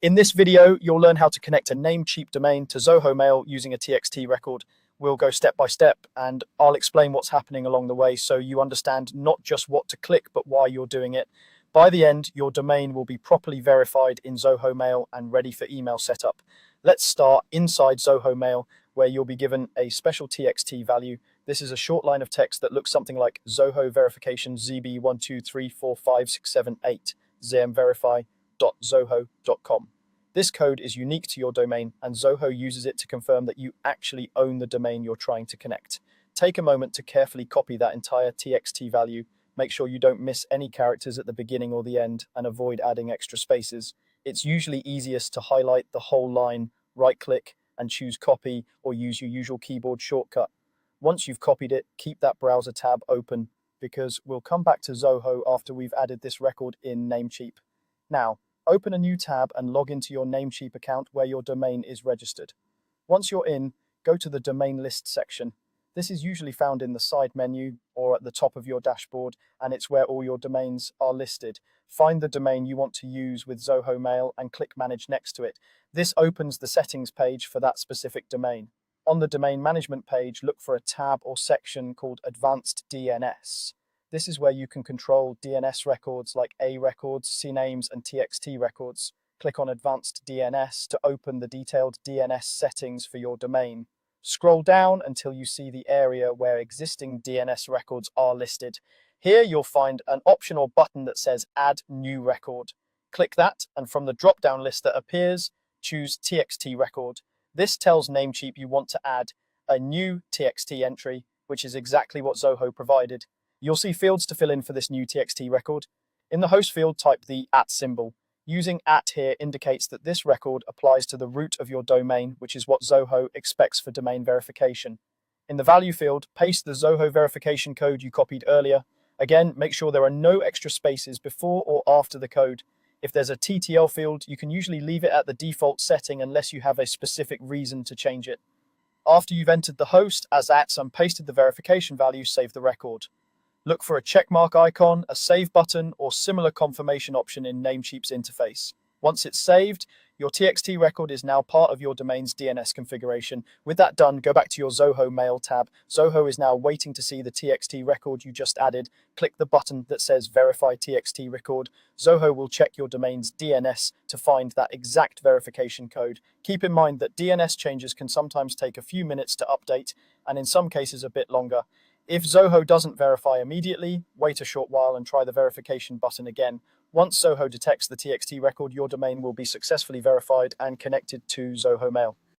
In this video, you'll learn how to connect a Namecheap domain to Zoho Mail using a TXT record. We'll go step by step and I'll explain what's happening along the way so you understand not just what to click, but why you're doing it. By the end, your domain will be properly verified in Zoho Mail and ready for email setup. Let's start inside Zoho Mail, where you'll be given a special TXT value. This is a short line of text that looks something like Zoho verification ZB1234567 zmverify.zoho.com. This code is unique to your domain, and Zoho uses it to confirm that you actually own the domain you're trying to connect. Take a moment to carefully copy that entire TXT value. Make sure you don't miss any characters at the beginning or the end, and avoid adding extra spaces. It's usually easiest to highlight the whole line, right-click, and choose copy, or use your usual keyboard shortcut. Once you've copied it, keep that browser tab open, because we'll come back to Zoho after we've added this record in Namecheap. Now, open a new tab and log into your Namecheap account where your domain is registered. Once you're in, go to the domain list section. This is usually found in the side menu or at the top of your dashboard, and it's where all your domains are listed. Find the domain you want to use with Zoho Mail and click Manage next to it. This opens the settings page for that specific domain. On the domain management page, look for a tab or section called Advanced DNS. This is where you can control DNS records like A records, CNAMEs, and TXT records. Click on Advanced DNS to open the detailed DNS settings for your domain. Scroll down until you see the area where existing DNS records are listed. Here you'll find an optional button that says Add New Record. Click that, and from the drop-down list that appears, choose TXT record. This tells Namecheap you want to add a new TXT entry, which is exactly what Zoho provided. You'll see fields to fill in for this new TXT record. In the host field, type the @ symbol. Using @ here indicates that this record applies to the root of your domain, which is what Zoho expects for domain verification. In the value field, paste the Zoho verification code you copied earlier. Again, make sure there are no extra spaces before or after the code. If there's a TTL field, you can usually leave it at the default setting unless you have a specific reason to change it. After you've entered the host as @ and pasted the verification value, save the record. Look for a checkmark icon, a save button, or similar confirmation option in Namecheap's interface. Once it's saved, your TXT record is now part of your domain's DNS configuration. With that done, go back to your Zoho Mail tab. Zoho is now waiting to see the TXT record you just added. Click the button that says Verify TXT Record. Zoho will check your domain's DNS to find that exact verification code. Keep in mind that DNS changes can sometimes take a few minutes to update, and in some cases a bit longer. If Zoho doesn't verify immediately, wait a short while and try the verification button again. Once Zoho detects the TXT record, your domain will be successfully verified and connected to Zoho Mail.